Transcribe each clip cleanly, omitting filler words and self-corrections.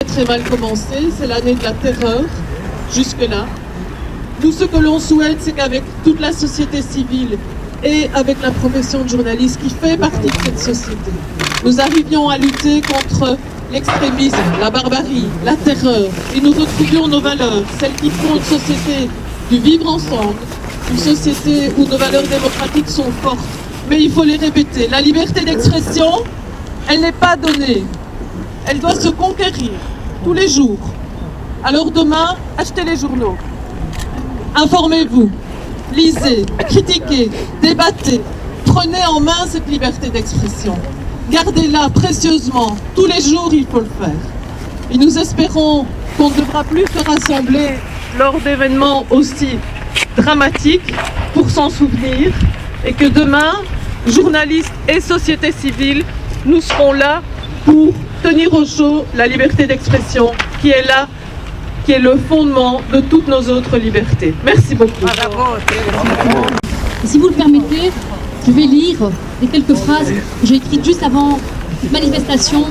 très mal commencé, c'est l'année de la terreur, jusque-là. Nous, ce que l'on souhaite, c'est qu'avec toute la société civile et avec la profession de journaliste qui fait partie de cette société, nous arrivions à lutter contre l'extrémisme, la barbarie, la terreur, et nous retrouvions nos valeurs, celles qui font une société du vivre ensemble, une société où nos valeurs démocratiques sont fortes. Mais il faut les répéter. La liberté d'expression, elle n'est pas donnée. Elle doit se conquérir tous les jours. Alors demain, achetez les journaux. Informez-vous, lisez, critiquez, débattez. Prenez en main cette liberté d'expression. Gardez-la précieusement. Tous les jours, il faut le faire. Et nous espérons qu'on ne devra plus se rassembler lors d'événements aussi dramatiques pour s'en souvenir et que demain, journalistes et société civile, nous serons là pour tenir au chaud la liberté d'expression qui est là, qui est le fondement de toutes nos autres libertés. Merci beaucoup. Et si vous le permettez, je vais lire les quelques phrases que j'ai écrites juste avant cette manifestation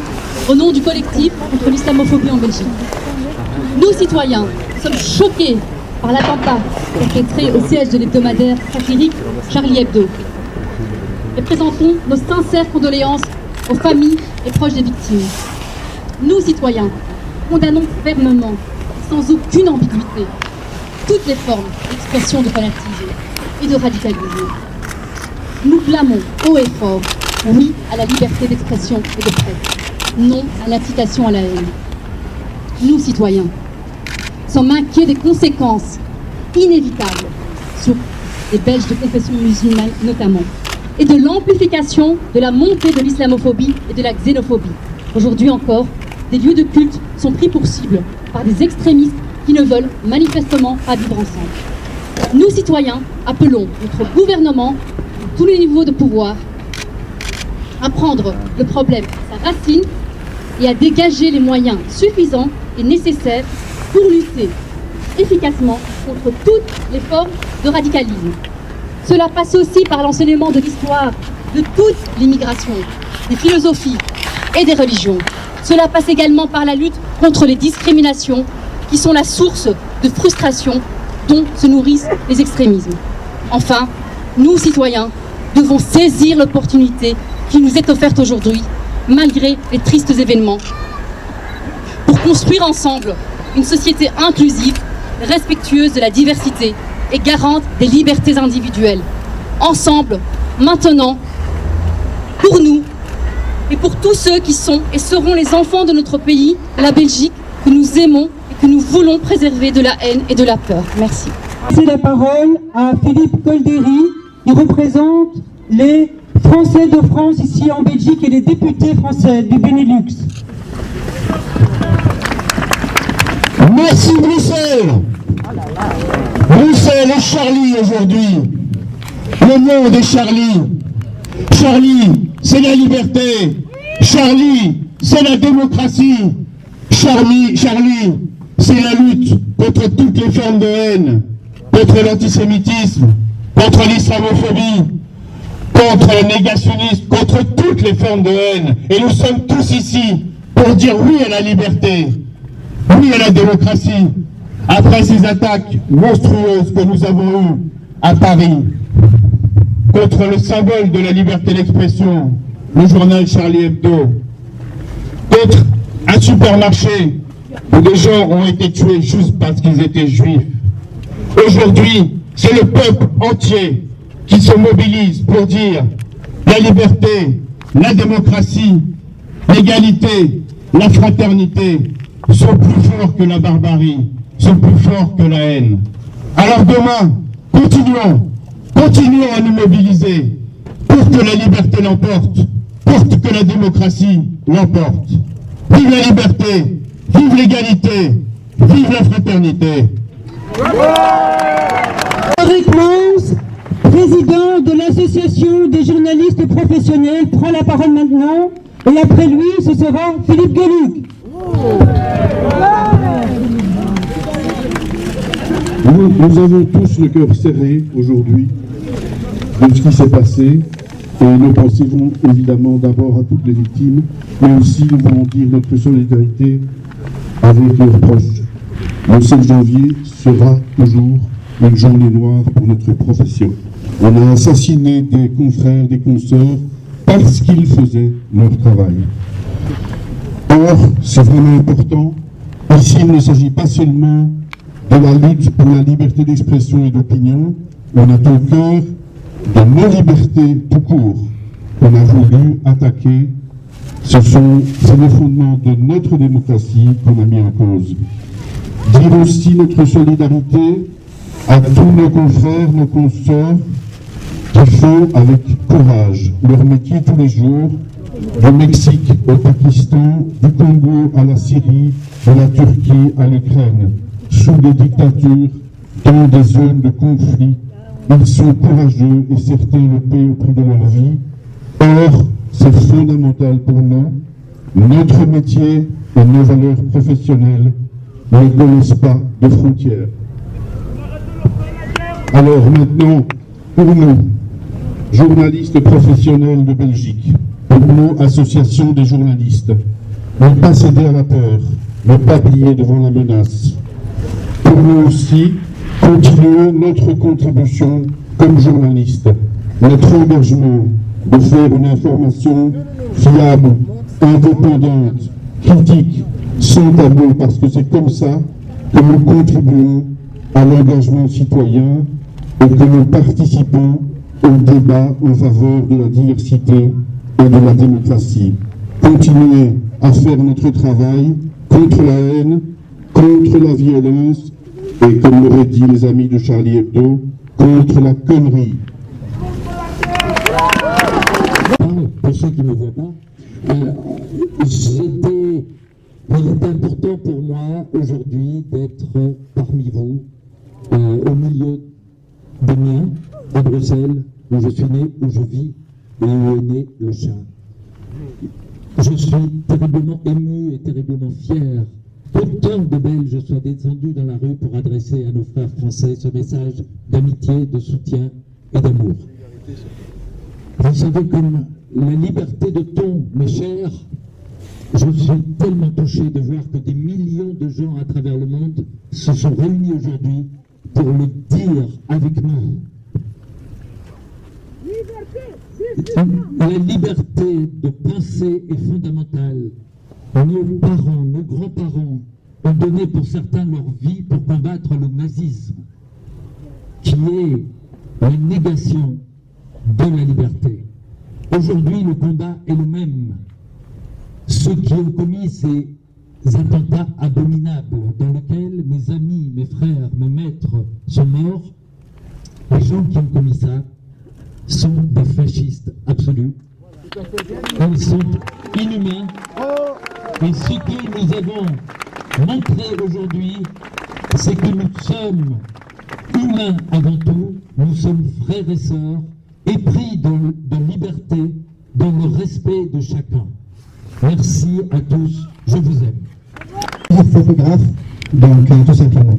au nom du collectif contre l'islamophobie en Belgique. Nous, citoyens, sommes choqués par l'attentat perpétré au siège de l'hebdomadaire satirique Charlie Hebdo. Et présentons nos sincères condoléances aux familles et proches des victimes. Nous, citoyens, condamnons fermement, sans aucune ambiguïté, toutes les formes d'expression de fanatisme et de radicalisme. Nous clamons haut et fort, oui à la liberté d'expression et de presse, non à l'incitation à la haine. Nous, citoyens, sommes inquiets des conséquences inévitables sur les Belges de confession musulmane notamment, et de l'amplification de la montée de l'islamophobie et de la xénophobie. Aujourd'hui encore, des lieux de culte sont pris pour cible par des extrémistes qui ne veulent manifestement pas vivre ensemble. Nous, citoyens, appelons notre gouvernement, à tous les niveaux de pouvoir, à prendre le problème à sa racine et à dégager les moyens suffisants et nécessaires pour lutter efficacement contre toutes les formes de radicalisme. Cela passe aussi par l'enseignement de l'histoire de toute l'immigration, des philosophies et des religions. Cela passe également par la lutte contre les discriminations qui sont la source de frustration dont se nourrissent les extrémismes. Enfin, nous, citoyens, devons saisir l'opportunité qui nous est offerte aujourd'hui, malgré les tristes événements, pour construire ensemble une société inclusive, respectueuse de la diversité et garante des libertés individuelles. Ensemble, maintenant, pour nous et pour tous ceux qui sont et seront les enfants de notre pays, la Belgique, que nous aimons et que nous voulons préserver de la haine et de la peur. Merci. C'est la parole à Philippe Colderi, qui représente les Français de France ici en Belgique et les députés français du Benelux. Merci Bruxelles. Bruxelles et Charlie aujourd'hui. Le monde est Charlie. Charlie, c'est la liberté. Charlie, c'est la démocratie. Charlie, c'est la lutte contre toutes les formes de haine, contre l'antisémitisme, contre l'islamophobie, contre le négationnisme, contre toutes les formes de haine. Et nous sommes tous ici pour dire oui à la liberté, oui à la démocratie, après ces attaques monstrueuses que nous avons eues à Paris, contre le symbole de la liberté d'expression, le journal Charlie Hebdo, contre un supermarché où des gens ont été tués juste parce qu'ils étaient juifs. Aujourd'hui, c'est le peuple entier qui se mobilise pour dire la liberté, la démocratie, l'égalité, la fraternité sont plus forts que la barbarie, sont plus forts que la haine. Alors demain, continuons à nous mobiliser pour que la liberté l'emporte, pour que la démocratie l'emporte. Vive la liberté, vive l'égalité, vive la fraternité. Eric Mons, président de l'association des journalistes professionnels, prend la parole maintenant, et après lui, ce sera Philippe Gueluc. Nous avons tous le cœur serré aujourd'hui de ce qui s'est passé, et nous pensons évidemment d'abord à toutes les victimes, mais aussi nous voulons dire notre solidarité avec leurs proches. Le 7 janvier sera toujours une journée noire pour notre profession. On a assassiné des confrères, des consoeurs, parce qu'ils faisaient leur travail. Or, c'est vraiment important. Ici, il ne s'agit pas seulement de la lutte pour la liberté d'expression et d'opinion. On a au cœur de nos libertés tout court. On a voulu attaquer. C'est le fondement de notre démocratie qu'on a mis en cause. Dire aussi notre solidarité à tous nos confrères, nos consoeurs, qui font avec courage leur métier tous les jours, du Mexique au Pakistan, du Congo à la Syrie, de la Turquie à l'Ukraine, sous des dictatures, dans des zones de conflit. Ils sont courageux et certains le paient au prix de leur vie. Or, c'est fondamental pour nous. Notre métier et nos valeurs professionnelles ne connaissent pas de frontières. Alors maintenant, pour nous, journalistes professionnels de Belgique, pour nous, association des journalistes, ne pas céder à la peur, ne pas plier devant la menace. Pour nous aussi, continuer notre contribution comme journalistes, notre engagement de faire une information fiable, indépendante, critique, sans tabou, parce que c'est comme ça que nous contribuons à l'engagement citoyen et que nous participons au débat en faveur de la diversité et de la démocratie. Continuer à faire notre travail contre la haine, contre la violence et, comme l'auraient dit les amis de Charlie Hebdo, contre la connerie. Pour ceux qui ne me voient pas, il est important pour moi aujourd'hui d'être parmi vous, au milieu des miens, à Bruxelles, où je suis né, où je vis et où est né le chien. Je suis terriblement ému et terriblement fier qu'autant de Belges soient descendus dans la rue pour adresser à nos frères français ce message d'amitié, de soutien et d'amour. Vous savez, comme la liberté de ton, mes chers, je suis tellement touché de voir que des millions de gens à travers le monde se sont réunis aujourd'hui pour le dire avec nous. La liberté de penser est fondamentale. Nos parents, nos grands-parents ont donné pour certains leur vie pour combattre le nazisme, qui est la négation de la liberté. Aujourd'hui, le combat est le même. Ceux qui ont commis ces attentats abominables dans lesquels mes amis, mes frères, mes maîtres sont morts, les gens qui ont commis ça sont des fascistes absolus. Ils sont inhumains. Et ce que nous avons montré aujourd'hui, c'est que nous sommes humains avant tout, nous sommes frères et sœurs, épris de liberté, dans le respect de chacun. Merci à tous, je vous aime. Photographe, donc tout simplement.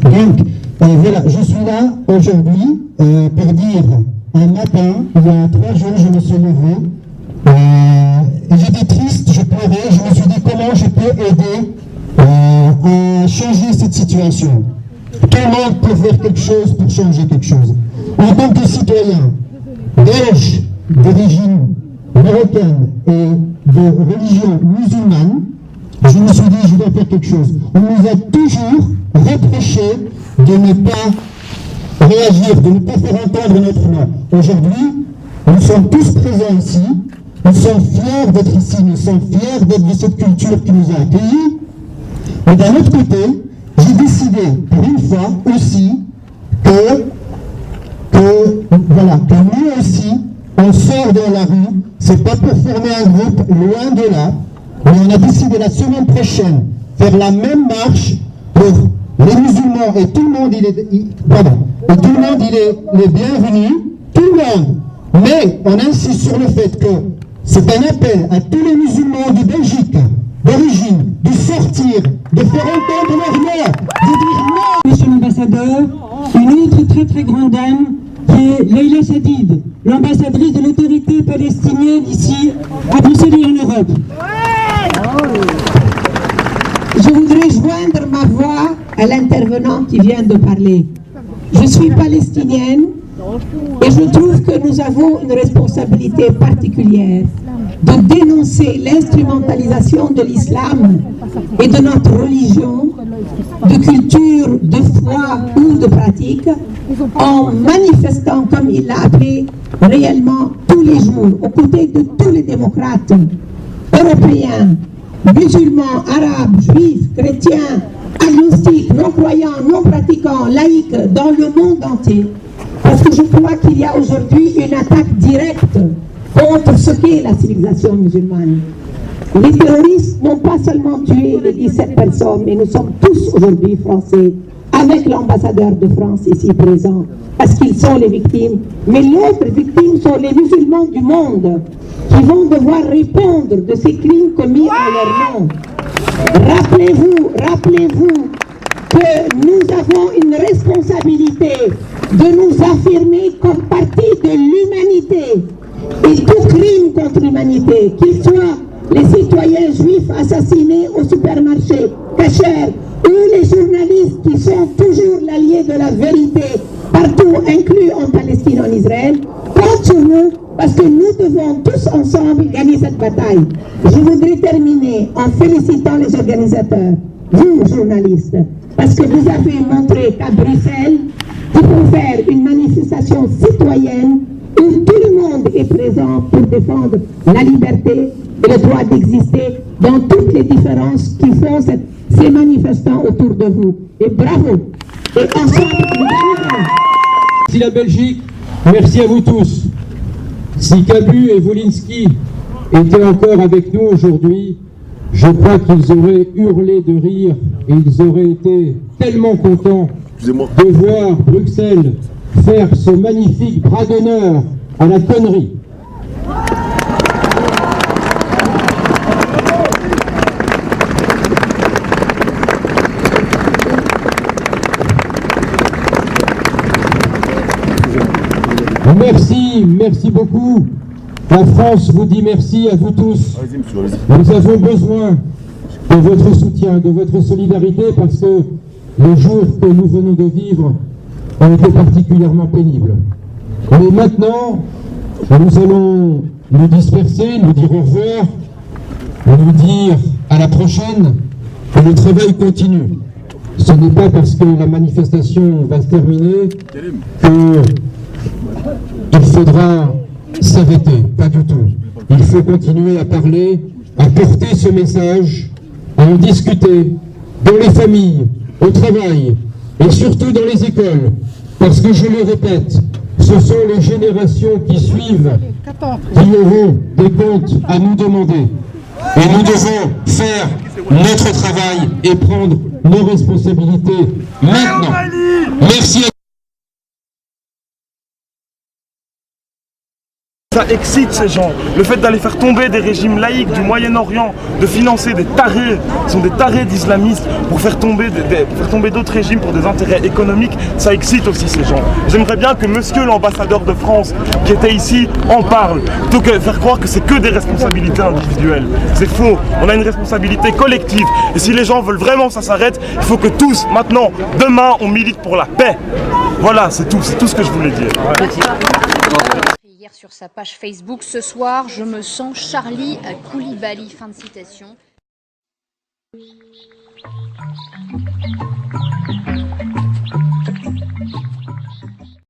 Donc, voilà, je suis là aujourd'hui pour dire, un matin, il y a 3 jours, je me suis levé, j'étais triste, je pleurais, je me suis dit comment je peux aider à changer cette situation. Tout le monde peut faire quelque chose pour changer quelque chose. En tant que citoyen belge d'origine marocaine et de religion musulmane, je me suis dit je dois faire quelque chose. On nous a toujours reproché de ne pas réagir, de ne pas faire entendre notre nom. Aujourd'hui, nous sommes tous présents ici, nous sommes fiers d'être ici, nous sommes fiers d'être de cette culture qui nous a accueillis. Mais d'un autre côté, j'ai décidé pour une fois aussi que nous aussi, on sort dans la rue, c'est pas pour former un groupe, loin de là, mais on a décidé la semaine prochaine faire la même marche pour les musulmans et tout le monde il est les bienvenus, tout le monde. Mais on insiste sur le fait que c'est un appel à tous les musulmans de Belgique, d'origine, de sortir, de faire entendre leur nom, de dire non. Monsieur l'ambassadeur, une autre très très grande dame qui est Leïla Sadid, l'ambassadrice de l'autorité palestinienne ici à Bruxelles et en Europe. Je voudrais joindre ma voix à l'intervenant qui vient de parler. Je suis palestinienne et je trouve que nous avons une responsabilité particulière de dénoncer l'instrumentalisation de l'islam et de notre religion, de culture, de foi ou de pratique, en manifestant, comme il l'a appelé, réellement tous les jours, aux côtés de tous les démocrates européens, musulmans, arabes, juifs, chrétiens, agnostiques, non-croyants, non-pratiquants, laïcs, dans le monde entier. Parce que je crois qu'il y a aujourd'hui une attaque directe contre ce qu'est la civilisation musulmane. Les terroristes n'ont pas seulement tué les 17 personnes, mais nous sommes tous aujourd'hui français, avec l'ambassadeur de France ici présent, parce qu'ils sont les victimes. Mais l'autre victime sont les musulmans du monde, qui vont devoir répondre de ces crimes commis en leur nom. Rappelez-vous que nous avons une responsabilité de nous affirmer comme partie de l'humanité. Et tout crime contre l'humanité, qu'il soit les citoyens juifs assassinés au supermarché, Kasher, ou les journalistes qui sont toujours l'allié de la vérité, partout, inclus en Palestine, en Israël, compte sur nous, parce que nous devons tous ensemble gagner cette bataille. Je voudrais terminer en félicitant les organisateurs, vous, journalistes, parce que vous avez montré qu'à Bruxelles, vous pouvez faire une manifestation citoyenne où tout le monde est présent pour défendre la liberté et le droit d'exister dans toutes les différences qui font ces manifestants autour de vous. Et bravo! Et ensemble, nous gagnerons. Merci la Belgique, merci à vous tous. Si Cabu et Wolinski étaient encore avec nous aujourd'hui, je crois qu'ils auraient hurlé de rire et ils auraient été tellement contents de voir Bruxelles faire ce magnifique bras d'honneur à la connerie. Merci beaucoup. La France vous dit merci à vous tous. Nous avons besoin de votre soutien, de votre solidarité, parce que les jours que nous venons de vivre ont été particulièrement pénibles. Mais maintenant, nous allons nous disperser, nous dire au revoir, nous dire à la prochaine, et le travail continue. Ce n'est pas parce que la manifestation va se terminer qu'il faudra s'arrêter, pas du tout. Il faut continuer à parler, à porter ce message, à en discuter dans les familles, au travail et surtout dans les écoles. Parce que je le répète, ce sont les générations qui suivent qui auront des comptes à nous demander. Et nous devons faire notre travail et prendre nos responsabilités maintenant. Merci à Ça excite ces gens. Le fait d'aller faire tomber des régimes laïcs du Moyen-Orient, de financer des tarés, qui sont des tarés d'islamistes, pour faire tomber d'autres régimes pour des intérêts économiques, ça excite aussi ces gens. J'aimerais bien que monsieur l'ambassadeur de France, qui était ici, en parle, plutôt que de faire croire que c'est que des responsabilités individuelles. C'est faux. On a une responsabilité collective. Et si les gens veulent vraiment que ça s'arrête, il faut que tous, maintenant, demain, on milite pour la paix. Voilà, c'est tout ce que je voulais dire. Hier sur sa page Facebook, ce soir, je me sens Charlie Koulibaly. Fin de citation.